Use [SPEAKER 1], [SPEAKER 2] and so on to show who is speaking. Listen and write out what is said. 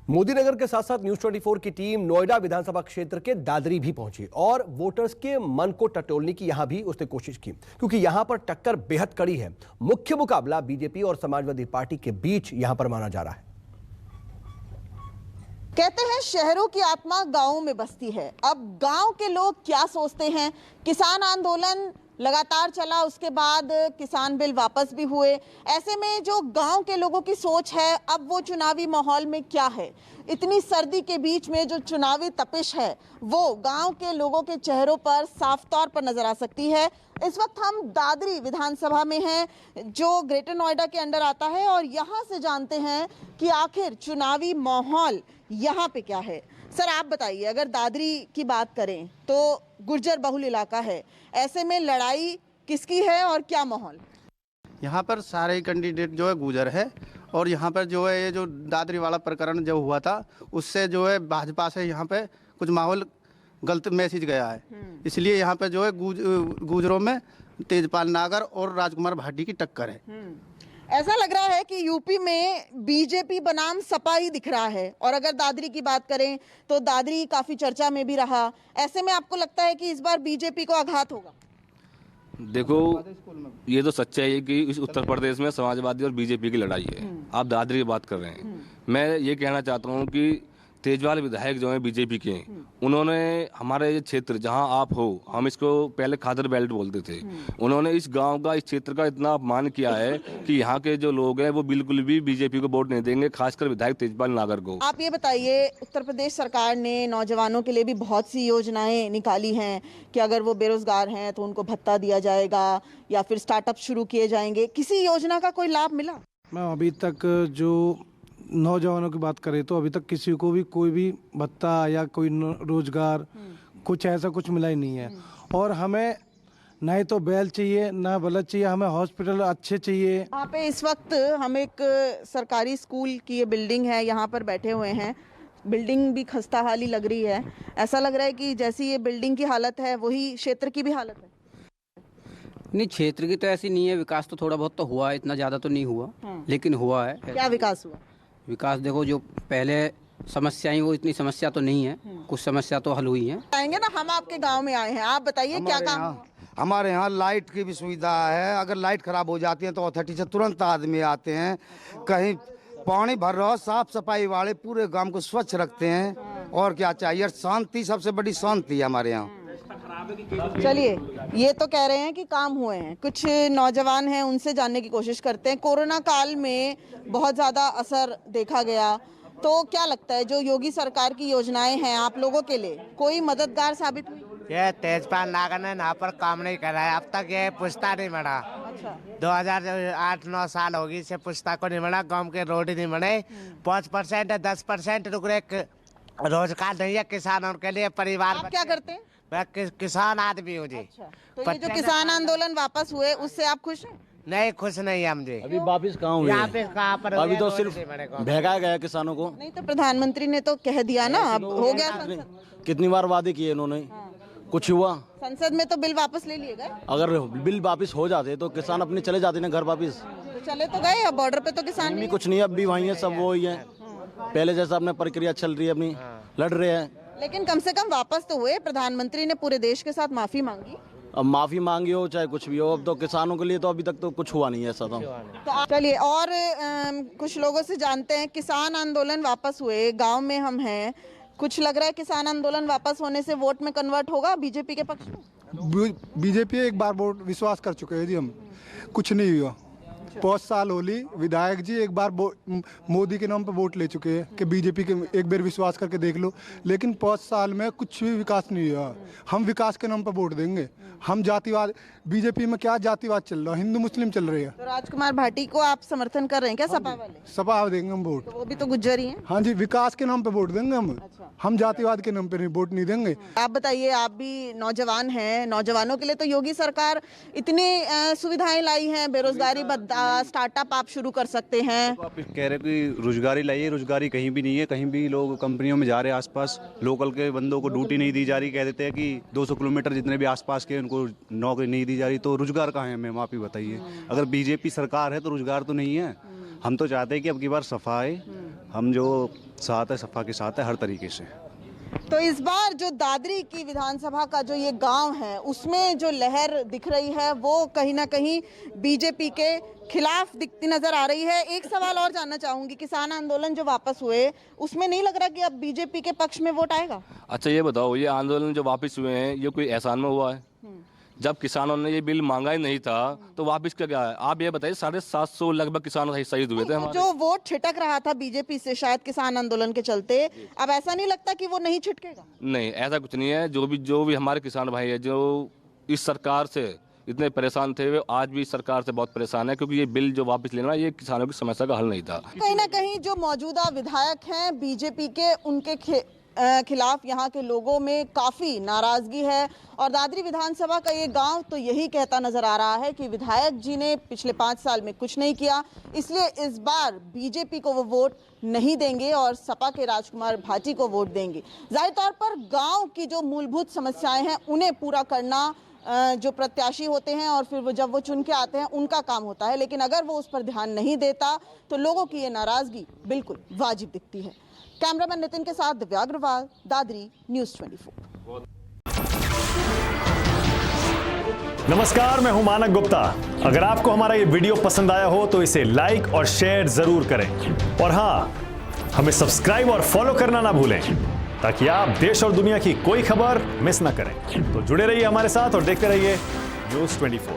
[SPEAKER 1] मोदी नगर के साथ साथ न्यूज 24 की टीम नोएडा विधानसभा क्षेत्र के दादरी भी पहुंची और वोटर्स के मन को टटोलने की यहां भी उसने कोशिश की, क्योंकि यहां पर टक्कर बेहद कड़ी है। मुख्य मुकाबला बीजेपी और समाजवादी पार्टी के बीच यहां पर माना जा रहा है।
[SPEAKER 2] कहते हैं शहरों की आत्मा गांवों में बसती है। अब गांव के लोग क्या सोचते हैं? किसान आंदोलन लगातार चला, उसके बाद किसान बिल वापस भी हुए। ऐसे में जो गांव के लोगों की सोच है, अब वो चुनावी माहौल में क्या है? इतनी सर्दी के बीच में जो चुनावी तपिश है वो गांव के लोगों के चेहरों पर साफ तौर पर नजर आ सकती है। इस वक्त हम दादरी विधानसभा में हैं, जो ग्रेटर नोएडा के अंडर आता है, और यहाँ से जानते हैं कि आखिर चुनावी माहौल यहाँ पे क्या है। सर आप बताइए, अगर दादरी की बात करें तो गुर्जर बहुल इलाका है, ऐसे में लड़ाई किसकी है और क्या माहौल?
[SPEAKER 3] यहाँ पर सारे कैंडिडेट जो है गुर्जर है, और यहाँ पर जो है ये जो दादरी वाला प्रकरण जो हुआ था उससे जो है भाजपा से यहाँ पे कुछ माहौल गलत मैसेज गया है, इसलिए यहाँ पे जो है गुर्जरों में तेजपाल नागर और राजकुमार भाटी की टक्कर है।
[SPEAKER 2] ऐसा लग रहा है कि यूपी में बीजेपी बनाम सपा ही दिख रहा है, और अगर दादरी की बात करें तो दादरी काफी चर्चा में भी रहा। ऐसे में आपको लगता है कि इस बार बीजेपी को आघात होगा?
[SPEAKER 4] देखो, ये तो सच्चाई है कि इस उत्तर प्रदेश में समाजवादी और बीजेपी की लड़ाई है। आप दादरी की बात कर रहे हैं, मैं ये कहना चाहता हूँ कि तेजपाल विधायक जो हैं बीजेपी के, उन्होंने हमारे ये क्षेत्र जहां आप हो, हम इसको पहले खादर बेल्ट बोलते थे, उन्होंने इस गांव का, इस क्षेत्र का इतना अपमान किया है कि यहाँ के जो लोग हैं वो बिल्कुल भी बीजेपी को वोट नहीं देंगे, खासकर विधायक तेजपाल नागर को।
[SPEAKER 2] आप ये बताइए, उत्तर प्रदेश सरकार ने नौजवानों के लिए भी बहुत सी योजनाएं निकाली हैं कि अगर वो बेरोजगार हैं तो उनको भत्ता दिया जाएगा या फिर स्टार्टअप शुरू किए जाएंगे। किसी योजना का कोई लाभ मिला?
[SPEAKER 5] मैं अभी तक जो नौजवानों की बात करें तो अभी तक किसी को भी कोई भी भत्ता या कोई रोजगार कुछ ऐसा कुछ मिला ही नहीं है। और हमें न तो बैल चाहिए न बलद चाहिए, हमें हॉस्पिटल अच्छे चाहिए।
[SPEAKER 2] यहाँ पे इस वक्त हम एक सरकारी स्कूल की ये बिल्डिंग है, यहाँ पर बैठे हुए हैं। बिल्डिंग भी खस्ता हाली लग रही है। ऐसा लग रहा है कि जैसी ये बिल्डिंग की हालत है वही क्षेत्र की भी हालत है।
[SPEAKER 6] नहीं, क्षेत्र की तो ऐसी नहीं है। विकास तो थोड़ा बहुत तो हुआ है, इतना ज्यादा तो नहीं हुआ, लेकिन हुआ है।
[SPEAKER 2] क्या विकास हुआ?
[SPEAKER 6] विकास देखो, जो पहले समस्याएं वो इतनी समस्या तो नहीं है, कुछ समस्या तो हल हुई है।
[SPEAKER 2] आएंगे ना, हम आपके गांव में आए हैं, आप बताइए क्या काम हुआ?
[SPEAKER 7] हमारे यहाँ लाइट की भी सुविधा है। अगर लाइट खराब हो जाती है तो अथॉरिटी से तुरंत आदमी आते हैं। कहीं पानी भर रहा हो, साफ सफाई वाले पूरे गांव को स्वच्छ रखते हैं। और क्या चाहिए? शांति, सबसे बड़ी शांति है हमारे यहाँ।
[SPEAKER 2] चलिए, ये तो कह रहे हैं कि काम हुए हैं। कुछ नौजवान हैं, उनसे जानने की कोशिश करते हैं। कोरोना काल में बहुत ज्यादा असर देखा गया, तो क्या लगता है जो योगी सरकार की योजनाएं हैं आप लोगों के लिए कोई मददगार साबित हुई?
[SPEAKER 8] ये तेजपाल नागर ने यहाँ पर काम नहीं करा है, अब तक ये पुछता नहीं बना।
[SPEAKER 2] अच्छा।
[SPEAKER 8] 2008-9 साल होगी से पुछता को नहीं बना, गांव के रोड ही नहीं बने। 5% 10% रोजगार नहीं है किसानों के लिए। परिवार
[SPEAKER 2] आप क्या करते हैं?
[SPEAKER 8] मैं किसान आदमी हूँ जी।
[SPEAKER 2] अच्छा, तो ये जो किसान आंदोलन वापस हुए उससे आप खुश हैं?
[SPEAKER 8] नहीं, खुश नहीं हम जी।
[SPEAKER 9] अभी वापिस कहाँ हुए?
[SPEAKER 8] यहाँ पे कहाँ पर?
[SPEAKER 9] अभी तो सिर्फ भगाया गया किसानों को।
[SPEAKER 2] नहीं तो प्रधानमंत्री ने तो कह दिया ना, अब हो गया। संसद
[SPEAKER 9] कितनी बार वादे किए इन्होंने, कुछ हुआ?
[SPEAKER 2] संसद में तो बिल वापस ले लिए गए।
[SPEAKER 9] अगर बिल वापस हो जाते तो किसान अपने चले जाते ना घर वापिस।
[SPEAKER 2] तो चले तो गए, अब बॉर्डर पे तो किसान
[SPEAKER 9] भी कुछ नहीं, अब भी वही है, सब वो ही है। पहले जैसा अपने प्रक्रिया चल रही है, अपनी लड़ रहे हैं।
[SPEAKER 2] लेकिन कम से कम वापस तो हुए। प्रधानमंत्री ने पूरे देश के साथ माफी मांगी।
[SPEAKER 9] अब माफी मांगी हो चाहे कुछ भी हो, अब तो किसानों के लिए तो अभी तक तो कुछ हुआ नहीं है ऐसा।
[SPEAKER 2] तो चलिए और कुछ लोगों से जानते हैं। किसान आंदोलन वापस हुए, गांव में हम हैं, कुछ लग रहा है किसान आंदोलन वापस होने से वोट में कन्वर्ट होगा बीजेपी के पक्ष में?
[SPEAKER 5] बीजेपी एक बार वोट विश्वास कर चुके हैं जी हम, कुछ नहीं हुआ। 5 साल होली विधायक जी एक बार मोदी के नाम पे वोट ले चुके हैं कि बीजेपी के एक बार विश्वास करके देख लो, लेकिन 5 साल में कुछ भी विकास नहीं हुआ। हम विकास के नाम पे वोट देंगे। हम जातिवाद, बीजेपी में क्या जातिवाद चल रहा है, हिंदू मुस्लिम चल रही है।
[SPEAKER 2] तो राजकुमार भाटी को आप समर्थन कर रहे हैं क्या? सपा वाले?
[SPEAKER 5] सपा देंगे हम वोट।
[SPEAKER 2] तो वो भी तो गुज्जर ही हैं।
[SPEAKER 5] हाँ जी, विकास के नाम पे वोट देंगे हम।
[SPEAKER 2] अच्छा।
[SPEAKER 5] हम जातिवाद के नाम पे नहीं वोट नहीं देंगे।
[SPEAKER 2] आप बताइए, आप भी नौजवान हैं, नौजवानों के लिए तो योगी सरकार इतनी सुविधाएं लाई हैं, बेरोजगारी भत्ता, स्टार्टअप आप शुरू कर सकते हैं।
[SPEAKER 10] तो आप कह रहे कि रोजगारी लाइए, रोजगारी कहीं भी नहीं है। कहीं भी लोग कंपनियों में जा रहे हैं, आसपास लोकल के बंदों को ड्यूटी नहीं दी जा रही। कह देते हैं कि 200 किलोमीटर जितने भी आसपास के उनको नौकरी नहीं दी जा रही, तो रोजगार कहाँ है? हमें माफी बताइए। अगर बीजेपी सरकार है तो रोजगार तो नहीं है। हम तो चाहते हैं कि अब की बार सफा है, हम जो साथ है सफा के साथ है हर तरीके से।
[SPEAKER 2] तो इस बार जो दादरी की विधानसभा का जो ये गांव है उसमें जो लहर दिख रही है वो कहीं ना कहीं बीजेपी के खिलाफ दिखती नजर आ रही है। एक सवाल और जानना चाहूंगी, किसान आंदोलन जो वापस हुए उसमें नहीं लग रहा कि अब बीजेपी के पक्ष में वोट आएगा?
[SPEAKER 4] अच्छा ये बताओ, ये आंदोलन जो वापस हुए हैं ये कोई एहसान में हुआ है? जब किसानों ने ये बिल मांगा ही नहीं था तो वापस क्या है? आप ये बताइए, 750 लगभग किसान शहीद हुए थे हमारे।
[SPEAKER 2] जो वोट छिटक रहा था बीजेपी से शायद किसान आंदोलन के चलते, अब ऐसा नहीं लगता कि वो नहीं छिटकेगा?
[SPEAKER 4] नहीं, ऐसा कुछ नहीं है। जो भी हमारे किसान भाई है जो इस सरकार से इतने परेशान थे वे आज भी सरकार से बहुत परेशान है, क्योंकि ये बिल जो वापस लेना ये किसानों की समस्या का हल नहीं था।
[SPEAKER 2] कहीं ना कहीं जो मौजूदा विधायक हैं बीजेपी के, उनके खिलाफ यहाँ के लोगों में काफी नाराजगी है और दादरी विधानसभा का ये गांव तो यही कहता नजर आ रहा है कि विधायक जी ने पिछले 5 साल में कुछ नहीं किया, इसलिए इस बार बीजेपी को वो वोट नहीं देंगे और सपा के राजकुमार भाटी को वोट देंगे। जाहिर तौर पर गांव की जो मूलभूत समस्याएं हैं उन्हें पूरा करना जो प्रत्याशी होते हैं और फिर वो जब वो चुन के आते हैं उनका काम होता है, लेकिन अगर वो उस पर ध्यान नहीं देता तो लोगों की ये नाराजगी बिल्कुल वाजिब दिखती है। कैमरामैन नितिन के साथ दिव्या अग्रवाल, दादरी, न्यूज़ 24।
[SPEAKER 11] नमस्कार, मैं हूं मानक गुप्ता। अगर आपको हमारा ये वीडियो पसंद आया हो तो इसे लाइक और शेयर जरूर करें और हाँ, हमें सब्सक्राइब और फॉलो करना ना भूलें ताकि आप देश और दुनिया की कोई खबर मिस ना करें। तो जुड़े रहिए हमारे साथ और देखते रहिए न्यूज़ 24।